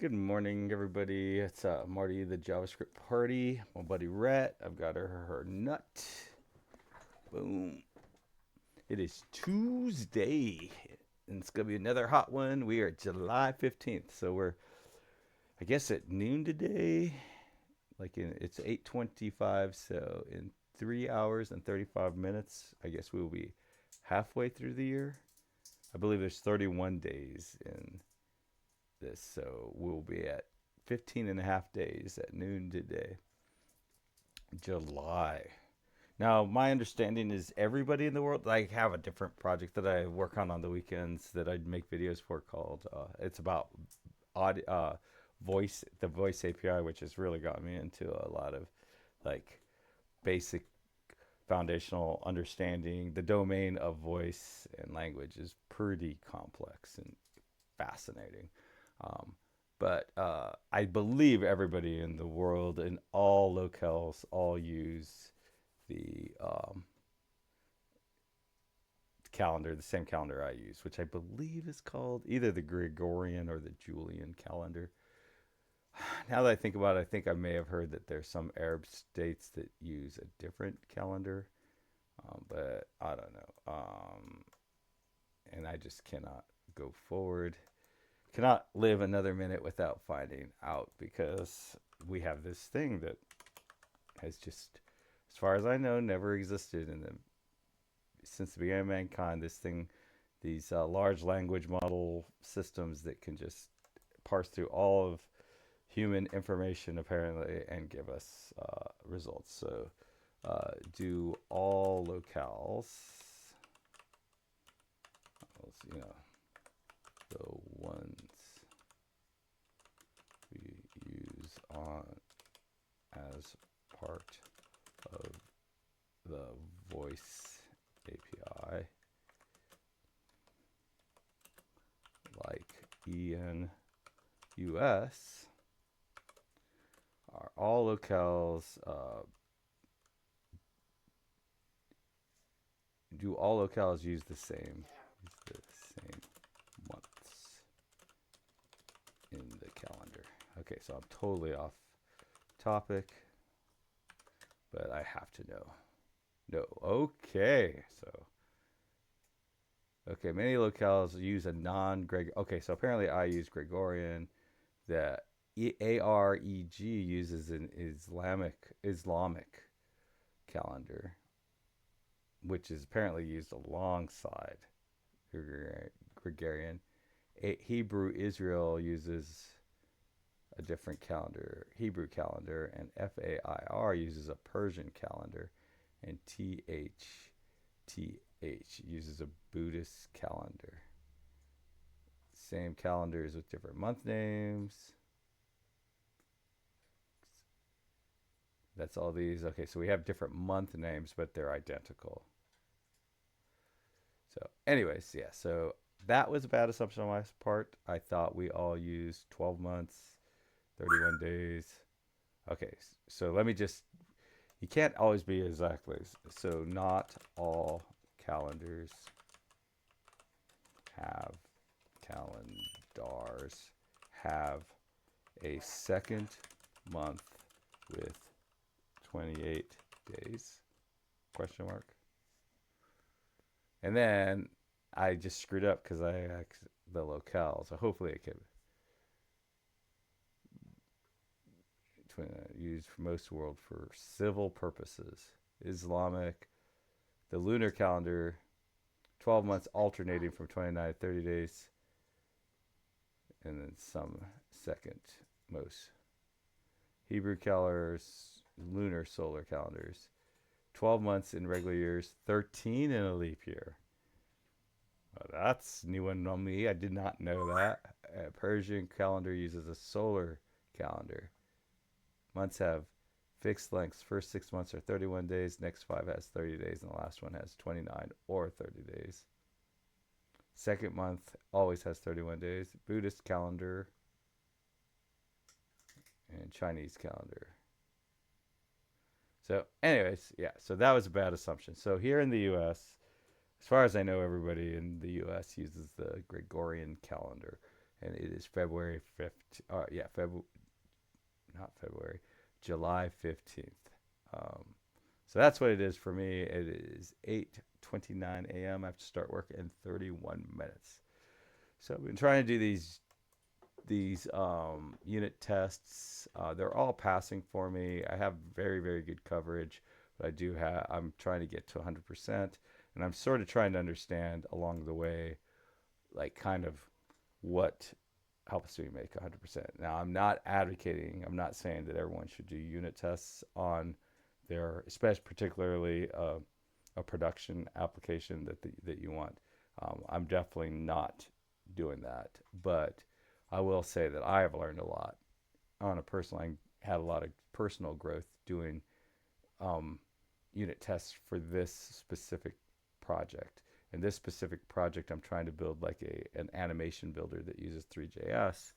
Good morning, everybody. It's Marty, the JavaScript party. My buddy Rhett. I've got her nut. Boom. It is Tuesday, and it's gonna be another hot one. We are July 15th, so we're I guess at noon today. It's 8:25, so in 3 hours and 35 minutes, I guess we will be halfway through the year. I believe there's 31 days in this, so we'll be at 15 and a half days at noon today. July. Now, my understanding is everybody in the world, I have a different project that I work on the weekends that I make videos for called, it's about audio, the voice API, which has really got me into a lot of like basic foundational understanding. The domain of voice and language is pretty complex and fascinating. Um, but I believe everybody in the world in all locales all use the calendar, the same calendar I use, which I believe is called either the Gregorian or the Julian calendar. Now that I think about it, I think I may have heard that there's some Arab states that use a different calendar, but I don't know. And I just cannot go forward, cannot live another minute without finding out because we have this thing that has just, as far as I know, never existed in the since the beginning of mankind. This thing, these large language model systems that can just parse through all of human information apparently and give us results. So do all locales, you know, the ones we use on as part of the voice API, like ENUS, are all locales. Do all locales use the same months in the calendar? Okay, so I'm totally off topic, but I have to know. No. Okay, so many locales use a non-Greg. Okay, so apparently I use Gregorian. The AREG uses an Islamic calendar, which is apparently used alongside Gregorian. Hebrew Israel uses a different calendar, Hebrew calendar, and FAIR uses a Persian calendar, and THTH uses a Buddhist calendar. Same calendars with different month names. That's all these. Okay, so we have different month names, but they're identical. So, anyways, yeah, so that was a bad assumption on my part. I thought we all used 12 months, 31 days. Okay, so let me just, you can't always be exactly. So, not all calendars have calendars have a second month with 28 days? Question mark. And then I just screwed up because the locale. So hopefully it can used for most world for civil purposes. Islamic, the lunar calendar, 12 months alternating from 29 to 30 days, and then some second most. Hebrew calendars, lunar solar calendars, 12 months in regular years, 13 in a leap year. Well, that's new one on me. I did not know that. A Persian calendar uses a solar calendar. Months have fixed lengths. First 6 months are 31 days. Next five has 30 days. And the last one has 29 or 30 days. Second month always has 31 days. Buddhist calendar and Chinese calendar. So, anyways, yeah. So that was a bad assumption. So here in the U.S., as far as I know, everybody in the U.S. uses the Gregorian calendar. and it is February 15th. Yeah, not February, July 15th. Um, so that's what it is for me. It is 8:29 a.m. I have to start work in 31 minutes. So I've been trying to do these unit tests. They're all passing for me. I have very, very good coverage, but I'm trying to get to 100%, and I'm sort of trying to understand along the way, like kind of what helps me make 100%. Now, I'm not advocating, I'm not saying that everyone should do unit tests on their, especially particularly a production application that you want. I'm definitely not doing that, but I will say that I have learned a lot on a personal. I had a lot of personal growth doing um, unit tests for this specific project. In this specific project, I'm trying to build like an animation builder that uses ThreeJS,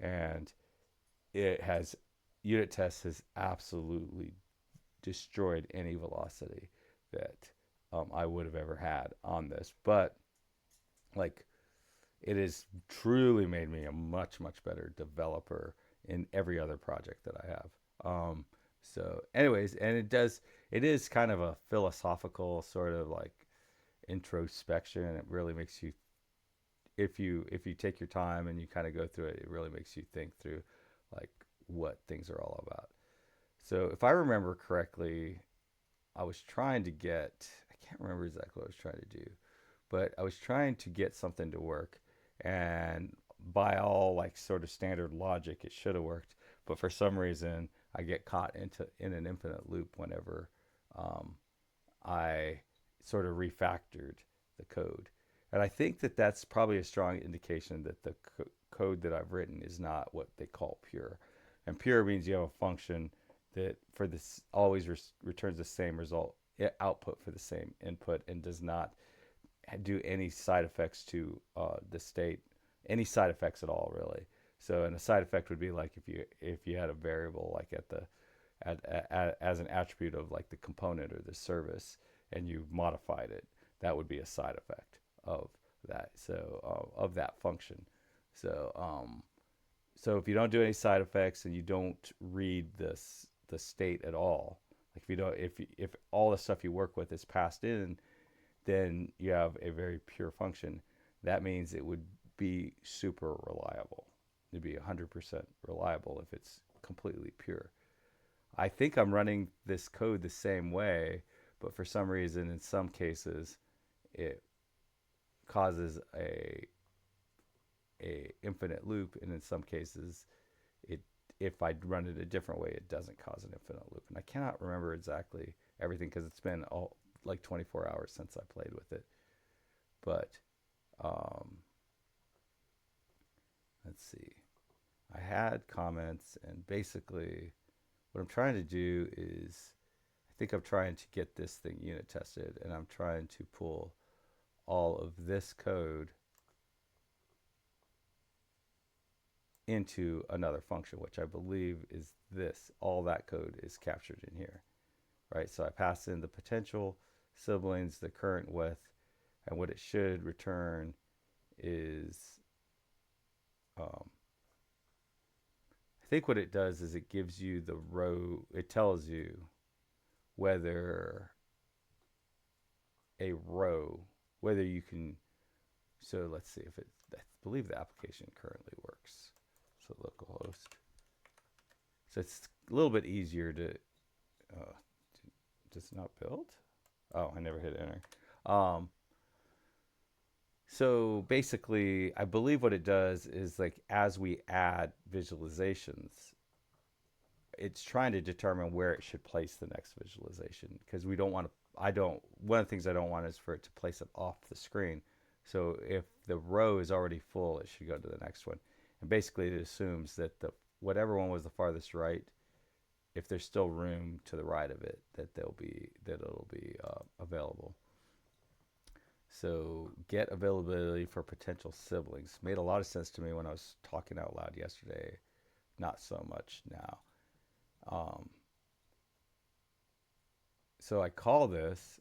and it has unit tests has absolutely destroyed any velocity that I would have ever had on this. But like it has truly made me a much much better developer in every other project that I have. So, anyways, and it is kind of a philosophical sort of like introspection. It really makes you, if you take your time and you kind of go through it, it really makes you think through like what things are all about. So, if I remember correctly, I was trying to get, I can't remember exactly what I was trying to do, but I was trying to get something to work, and by all like sort of standard logic, it should have worked. But for some reason, I get caught in an infinite loop whenever um, I sort of refactored the code. And I think that that's probably a strong indication that the code that I've written is not what they call pure. And pure means you have a function that for this always returns the same result output for the same input and does not do any side effects to the state, any side effects at all, really. So, and a side effect would be like if you had a variable like as an attribute of like the component or the service, and you modified it, that would be a side effect of that. So of that function. So so if you don't do any side effects and you don't read the state at all, like if you don't if all the stuff you work with is passed in, then you have a very pure function. That means it would be super reliable. It'd be 100% reliable if it's completely pure. I think I'm running this code the same way, but for some reason, in some cases, it causes a infinite loop, and in some cases, it if I run it a different way, it doesn't cause an infinite loop. And I cannot remember exactly everything because it's been all like 24 hours since I played with it. But um, let's see. I had comments, and basically, what I'm trying to do is, I think I'm trying to get this thing unit tested, and I'm trying to pull all of this code into another function, which I believe is this. All that code is captured in here, right? So I pass in the potential siblings, the current width, and what it should return is, I think what it does is it gives you the row, it tells you whether a row, whether you can, so let's see if it, I believe the application currently works. So localhost. So it's a little bit easier to, does it not build? Oh, I never hit enter. So basically, I believe what it does is like as we add visualizations, it's trying to determine where it should place the next visualization because we don't want to. I don't. One of the things I don't want is for it to place it off the screen. So if the row is already full, it should go to the next one. And basically, it assumes that the whatever one was the farthest right, if there's still room to the right of it, that it'll be available. So get availability for potential siblings made a lot of sense to me when I was talking out loud yesterday. Not so much now. Um, so I call this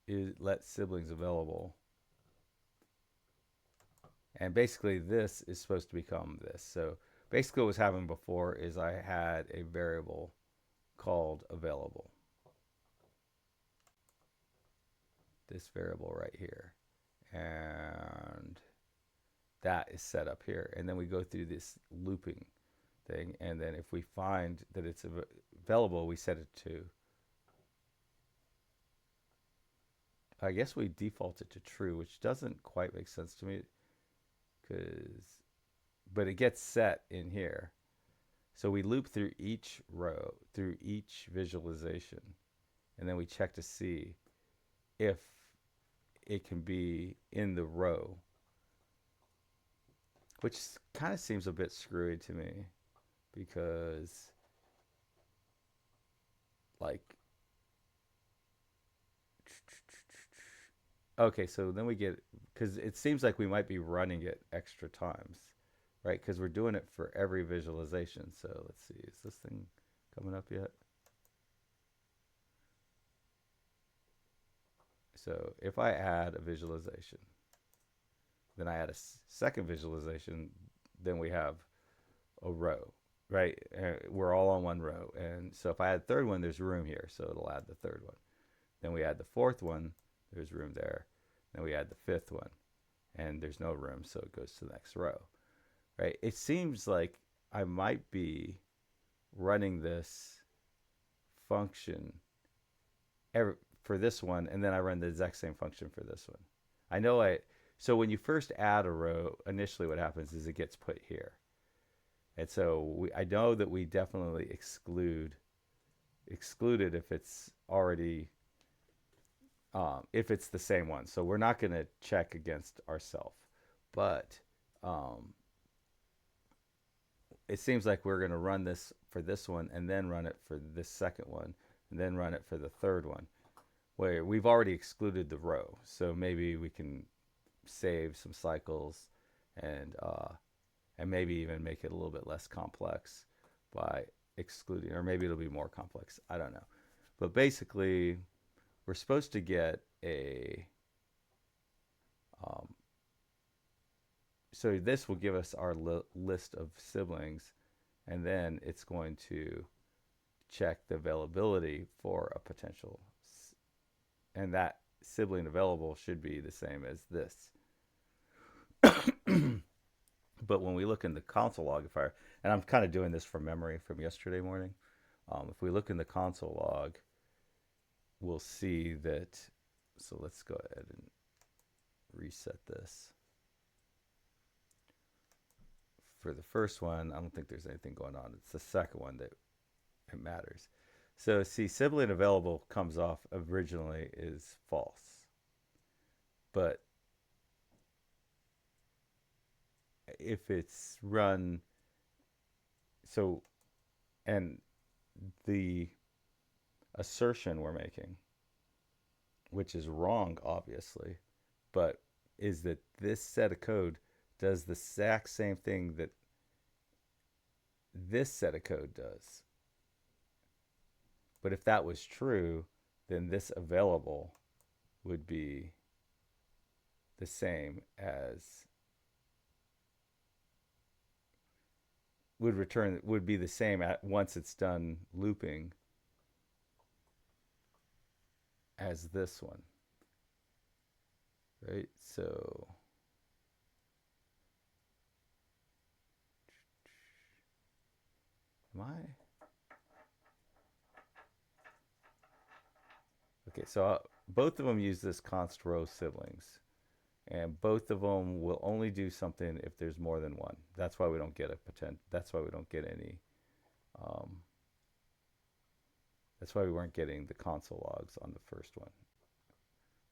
is let siblings available, And basically this is supposed to become this. So basically what was happening before is I had a variable called available. This variable right here. And that is set up here. And then we go through this looping thing. And then if we find that it's available, we set it to, I guess we default it to true, which doesn't quite make sense to me, but it gets set in here. So we loop through each row, through each visualization, and then we check to see if it can be in the row, which kind of seems a bit screwy to me, because like, okay, so then we get, because it seems like we might be running it extra times, right? Because we're doing it for every visualization. So let's see, is this thing coming up yet? So if I add a visualization, then I add a second visualization, then we have a row, right? We're all on one row. And so if I add a third one, there's room here. So it'll add the third one. Then we add the fourth one, there's room there. Then we add the fifth one, and there's no room, so it goes to the next row, right? It seems like I might be running this function for this one, and then I run the exact same function for this one. I know so when you first add a row, initially what happens is it gets put here. And so I know that we definitely exclude it if it's already, if it's the same one. So we're not going to check against ourselves. But it seems like we're going to run this for this one and then run it for this second one and then run it for the third one, where we've already excluded the row. So maybe we can save some cycles and maybe even make it a little bit less complex by excluding, or maybe it'll be more complex. I don't know. But basically, we're supposed to get a, so this will give us our list of siblings, and then it's going to check the availability for a potential, and that sibling available should be the same as this. But when we look in the console log, and I'm kind of doing this from memory from yesterday morning, if we look in the console log, we'll see that, so let's go ahead and reset this. For the first one, I don't think there's anything going on. It's the second one that it matters. So see, sibling available comes off originally is false. But if it's run, so, and the assertion we're making, which is wrong, obviously, but is that this set of code does the exact same thing that this set of code does. But if that was true, then this available would be the same as, would be the same at once it's done looping as this one, right? So am I? Okay, so both of them use this const row siblings, and both of them will only do something if there's more than one. That's why we don't get that's why we don't get any, that's why we weren't getting the console logs on the first one,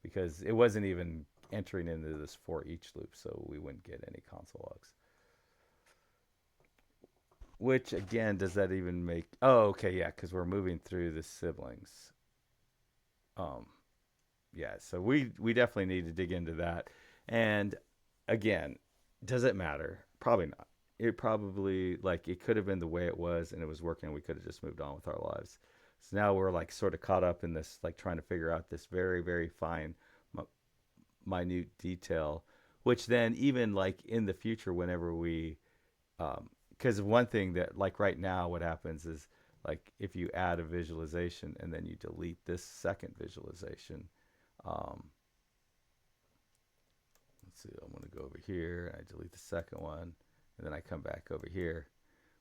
because it wasn't even entering into this for each loop, so we wouldn't get any console logs. Which again, does that even make, oh, okay, yeah, because we're moving through the siblings. Yeah, so we definitely need to dig into that. And again, does it matter? Probably not. It probably, like, it could have been the way it was and it was working, we could have just moved on with our lives. So now we're like sort of caught up in this, like trying to figure out this very, very fine, minute detail, which then even like in the future, whenever we, because one thing that like right now, what happens is like if you add a visualization and then you delete this second visualization, um, let's see, I'm going to go over here and I delete the second one and then I come back over here.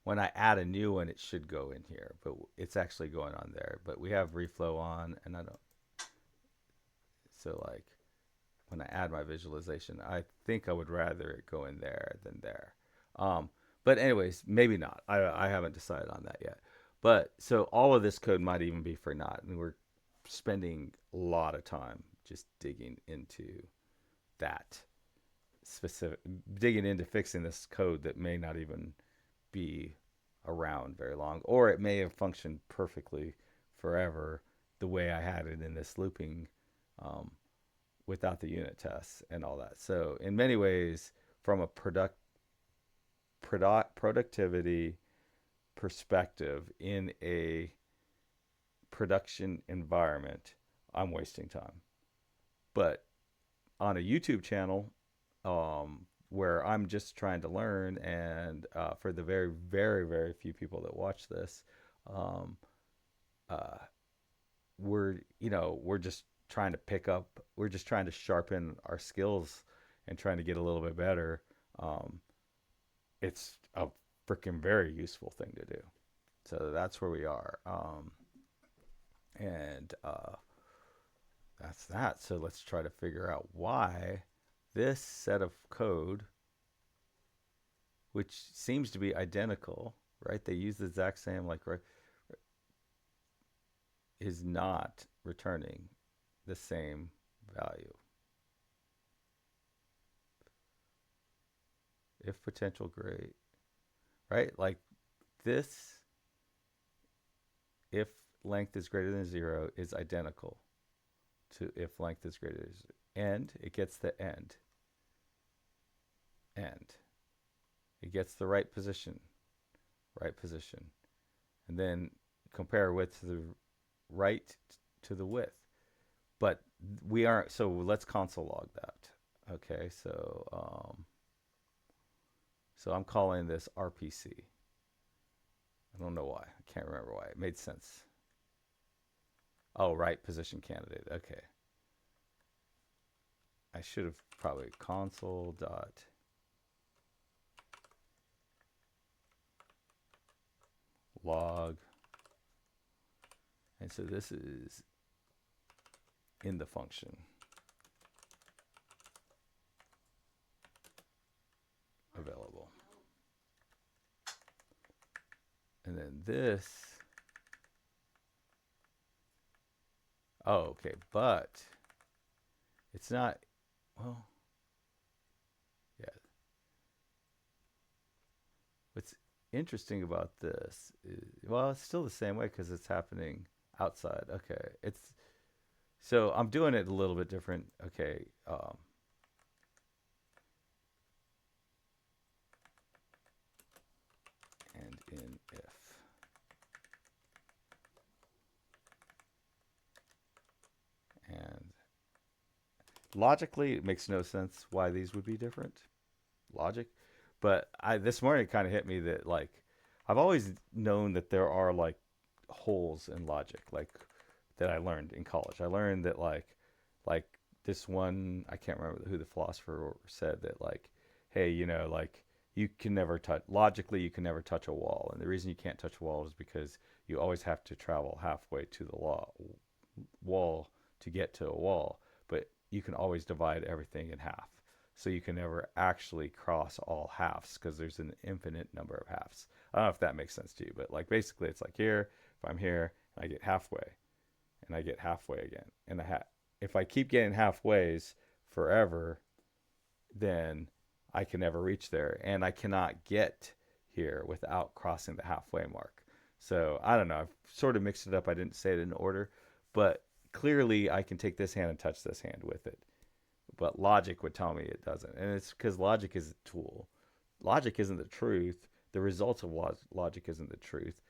When I add a new one, it should go in here, but it's actually going on there. But we have reflow on, and I don't. So like when I add my visualization, I think I would rather it go in there than there. But anyways, maybe not. I haven't decided on that yet. But so all of this code might even be for naught, and we're spending a lot of time just digging into that specific, digging into fixing this code that may not even be around very long, or it may have functioned perfectly forever the way I had it in this looping, um, without the unit tests and all that. So in many ways, from a productivity perspective in a production environment, I'm wasting time. But on a YouTube channel, where I'm just trying to learn, and for the very, very, very few people that watch this, um, uh, we're just trying to pick up, we're just trying to sharpen our skills and trying to get a little bit better. Um, it's a freaking very useful thing to do. So that's where we are. And that's that. So let's try to figure out why this set of code, which seems to be identical, right? They use the exact same, like, right, is not returning the same value. If potential great, right? Like this, if length is greater than 0, is identical to if length is greater than 0. End, it gets the end. End. It gets the right position. Right position. And then compare width to the right to the width. But we aren't, so let's console log that. Okay, so I'm calling this RPC. I don't know why. I can't remember why. It made sense. Oh, right position candidate. Okay. I should have probably console dot log. And so this is in the function available. And then this, oh, okay, but it's not, well, yeah. What's interesting about this is, well, it's still the same way because it's happening outside. Okay, it's, so I'm doing it a little bit different. Okay, and in if. And logically, it makes no sense why these would be different. Logic. But I this morning it kind of hit me that like I've always known that there are like holes in logic, like that I learned in college. I learned that like this one, I can't remember who the philosopher said that like, hey, like you can never touch, logically you can never touch a wall, and the reason you can't touch a wall is because you always have to travel halfway to the wall to get to a wall, but you can always divide everything in half. So you can never actually cross all halves because there's an infinite number of halves. I don't know if that makes sense to you, but like basically it's like here, if I'm here and I get halfway and I get halfway again, and if I keep getting halfways forever, then I can never reach there, and I cannot get here without crossing the halfway mark. So I don't know. I've sort of mixed it up. I didn't say it in order, but clearly I can take this hand and touch this hand with it. But logic would tell me it doesn't, and it's because logic is a tool. Logic isn't the truth. The results of logic isn't the truth.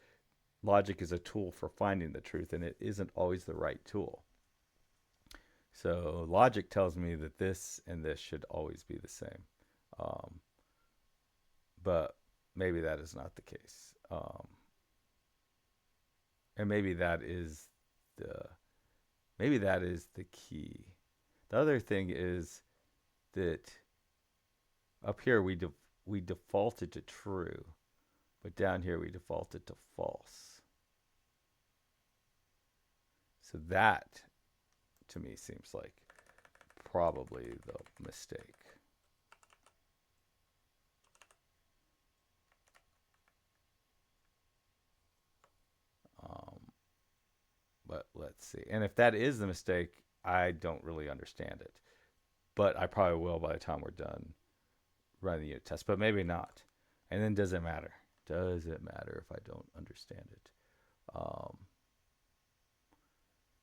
Logic is a tool for finding the truth, and it isn't always the right tool. So logic tells me that this and this should always be the same. Um, but maybe that is not the case. And the maybe that is the key. The other thing is that up here we defaulted to true, but down here we defaulted to false. So that to me seems like probably the mistake. Um, but let's see. And if that is the mistake, I don't really understand it. But I probably will by the time we're done running the unit test. But maybe not. And then does it matter? Does it matter if I don't understand it? Um,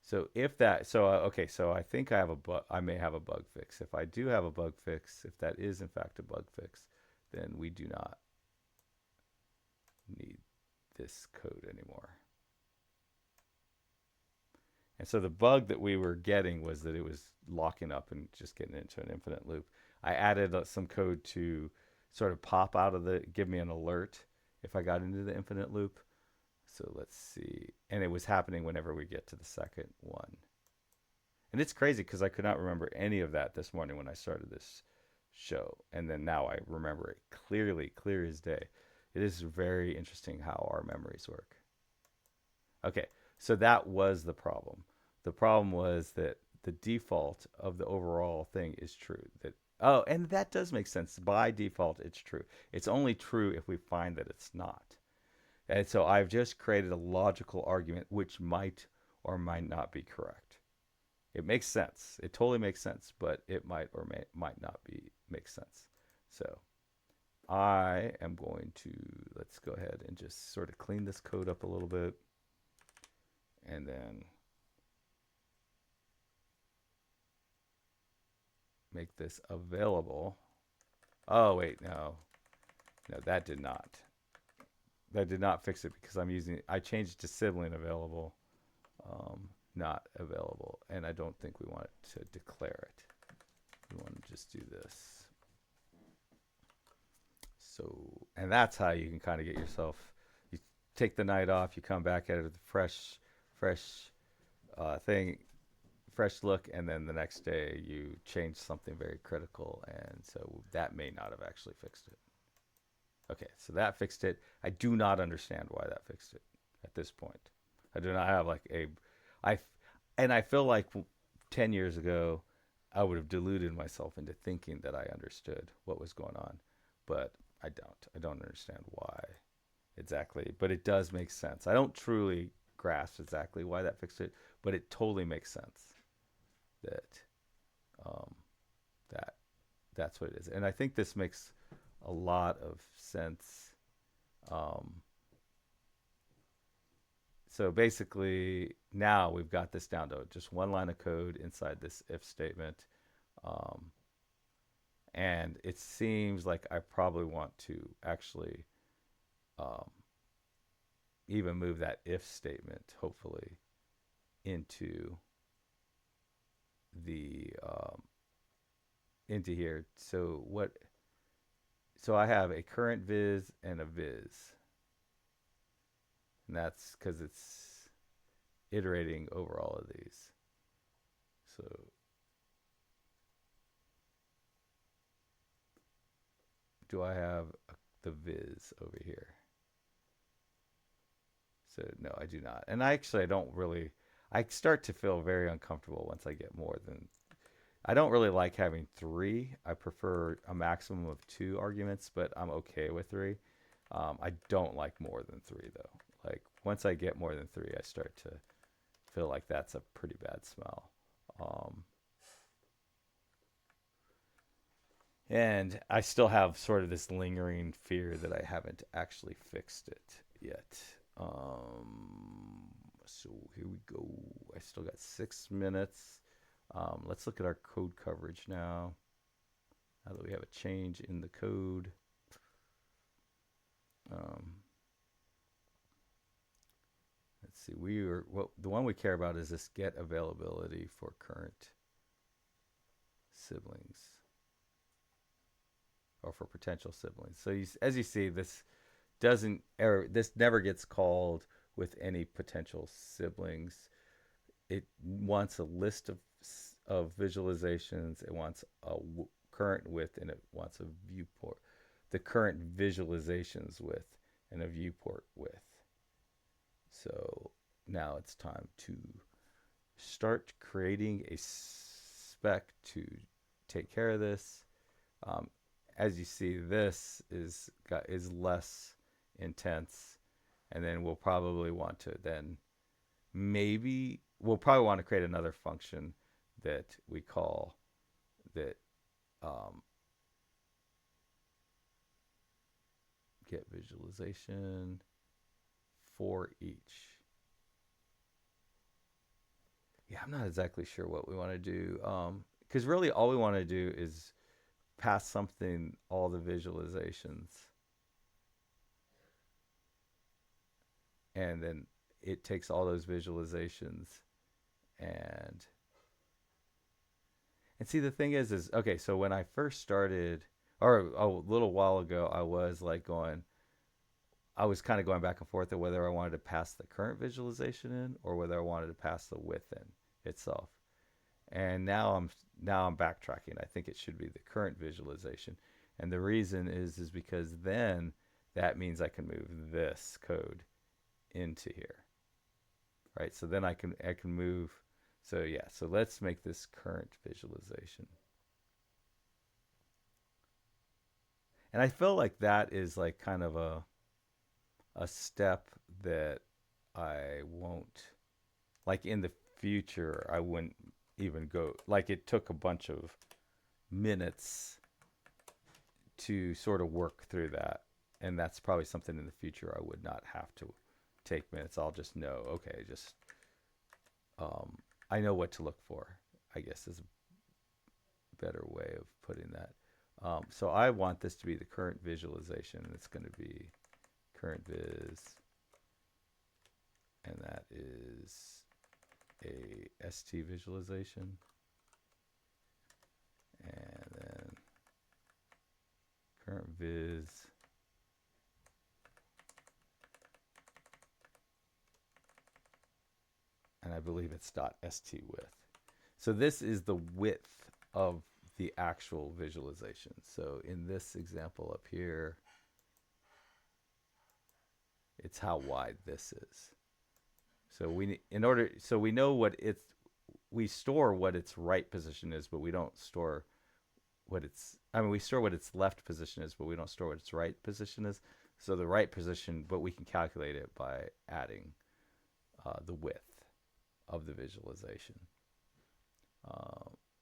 so if that, so okay, so I think I have a bug. I may have a bug fix. If I do have a bug fix, if that is in fact a bug fix, then we do not need this code anymore. And so the bug that we were getting was that it was locking up and just getting into an infinite loop. I added some code to sort of pop out of give me an alert if I got into the infinite loop. So let's see. And it was happening whenever we get to the second one. And it's crazy because I could not remember any of that this morning when I started this show. And then now I remember it clearly, clear as day. It is very interesting how our memories work. Okay, so that was the problem. The problem was that the default of the overall thing is true. That oh, and that does make sense. By default, it's true. It's only true if we find that it's not. And so I've just created a logical argument which might or might not be correct. It makes sense. It totally makes sense, but it might or might not be make sense. So I am going to let's go ahead and just sort of clean this code up a little bit, and then make this available. Oh wait, no, that did not. That did not fix it because I changed it to sibling available, not available, and I don't think we want it to declare it. We want to just do this. So, and that's how you can kind of get yourself. You take the night off, you come back at it with a fresh thing, fresh look, and then the next day you change something very critical, and so that may not have actually fixed it. Okay, so that fixed it. I do not understand why that fixed it at this point. I do not have like I, and I feel like 10 years ago, I would have deluded myself into thinking that I understood what was going on, but I don't. I don't understand why exactly, but it does make sense. I don't truly grasp exactly why that fixed it, but it totally makes sense that um, that that's what it is. And I think this makes a lot of sense. Um, so basically, now we've got this down to just one line of code inside this if statement. Um, and it seems like I probably want to actually um, even move that if statement, hopefully, into the into here. So what? So I have a current viz and a viz, and that's because it's iterating over all of these. So do I have the viz over here? So no, I do not. And I don't really. I start to feel very uncomfortable once I get more than. I don't really like having three. I prefer a maximum of two arguments, but I'm okay with three. I don't like more than three though. Like once I get more than three, I start to feel like that's a pretty bad smell. Um, and I still have sort of this lingering fear that I haven't actually fixed it yet. So here we go. I still got 6 minutes. Let's look at our code coverage now. Now that we have a change in the code. Let's see. The one we care about is this get availability for current siblings or for potential siblings. So as you see, this never gets called with any potential siblings. It wants a list of visualizations. It wants a current width, and it wants a viewport. The current visualizations width and a viewport width. So now it's time to start creating a spec to take care of this. As you see, this is less intense, and then we'll probably want to we'll probably want to create another function that we call that get visualization for each. Yeah, I'm not exactly sure what we want to do, because really all we want to do is pass something all the visualizations, and then it takes all those visualizations and see, the thing is okay, so when I first started, or a little while ago, I was kind of going back and forth of whether I wanted to pass the current visualization in or whether I wanted to pass the width in itself. And now I'm backtracking. I think it should be the current visualization. And the reason is because then that means I can move this code into here. Right? So then I can move. So yeah, so let's make this current visualization. And I feel like that is like kind of a step that I won't, like in the future, I wouldn't even go, like it took a bunch of minutes to sort of work through that. And that's probably something in the future I would not have to take minutes. I'll just know, okay, I know what to look for, I guess is a better way of putting that. So I want this to be the current visualization, and it's going to be current viz, and that is a st visualization, and then current viz and I believe it's .st width. So this is the width of the actual visualization. So in this example up here, it's how wide this is. So we store what its right position is, but we don't store what its, we store what its left position is, but we don't store what its right position is. So the right position, but we can calculate it by adding the width of the visualization.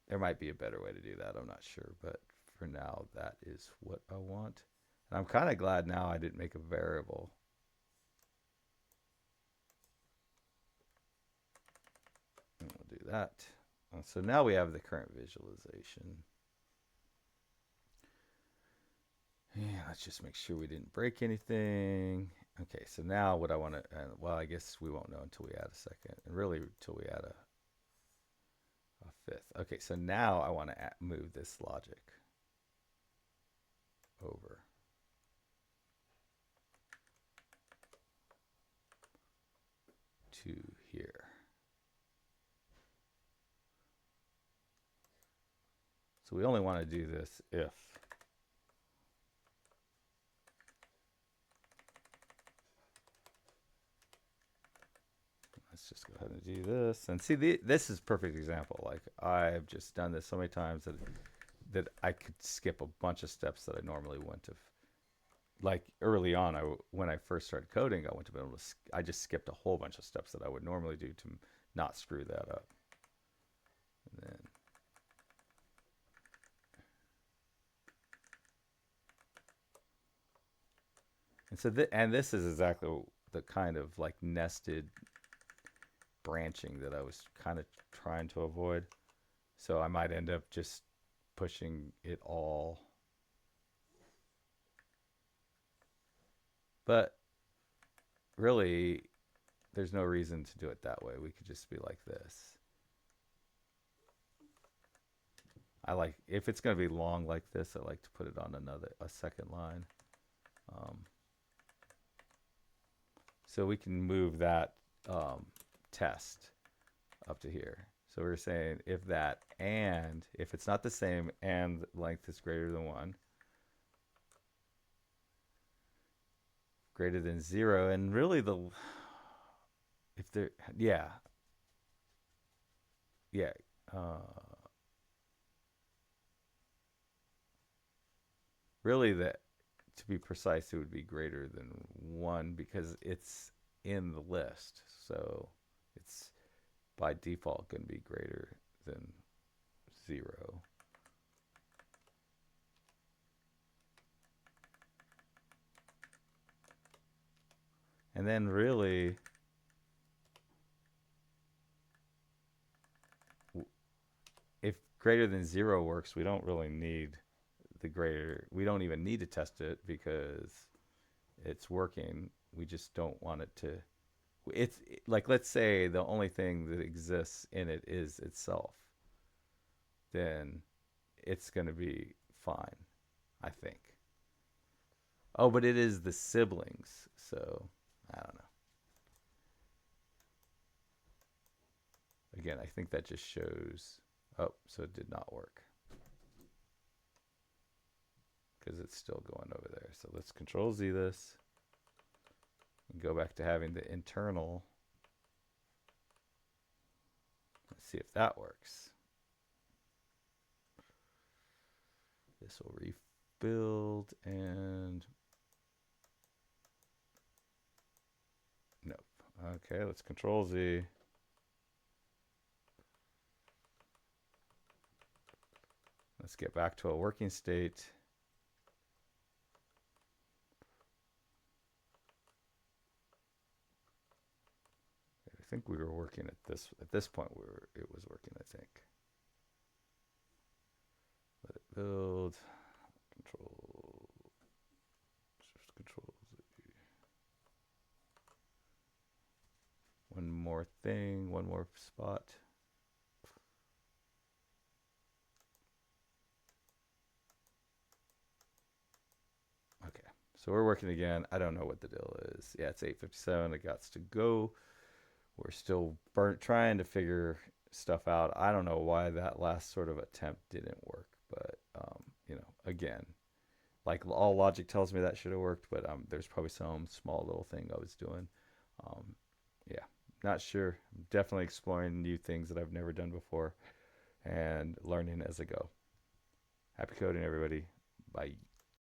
There might be a better way to do that, I'm not sure, but for now that is what I want. And I'm kind of glad now I didn't make a variable. And we'll do that. So now we have the current visualization. Yeah, let's just make sure we didn't break anything. Okay, so now what I want to, well, I guess we won't know until we add a second, and really until we add a fifth. Okay, so now I want to move this logic over. To here. So we only want to do this if let's just go ahead and do this. And see, this is a perfect example. Like I've just done this so many times that I could skip a bunch of steps that I normally wouldn't have. Like early on, when I first started coding, I went to be able to, I just skipped a whole bunch of steps that I would normally do to not screw that up. And then so this is exactly the kind of like nested branching that I was kind of trying to avoid. So I might end up just pushing it all. But really, there's no reason to do it that way. We could just be like this. I like, if it's going to be long like this, I like to put it on a second line. Um, so we can move that test up to here. So we're saying if that, and if it's not the same and length is greater than 1, greater than 0, and really if there, yeah, yeah, uh, really that, to be precise, it would be greater than 1 because it's in the list. So it's by default going to be greater than 0. And then really, if greater than 0 works, we don't really need the greater. We don't even need to test it because it's working. We just don't want it to. It's like, let's say the only thing that exists in it is itself. Then it's going to be fine, I think. Oh, but it is the siblings. So I don't know. Again, I think that just shows. Oh, so it did not work because it's still going over there. So let's Control Z this and go back to having the internal. Let's see if that works. This will rebuild and nope. Okay, let's Control Z. Let's get back to a working state. I think we were working at this point it was working, I think. Let it build. Control Shift Control Z. One more thing, one more spot. Okay, so we're working again. I don't know what the deal is. Yeah, it's 8:57. It got to go. We're still trying to figure stuff out. I don't know why that last sort of attempt didn't work, but again, like all logic tells me that should have worked, but there's probably some small little thing I was doing. Um, yeah, not sure. I'm definitely exploring new things that I've never done before and learning as I go. Happy coding, everybody. Bye.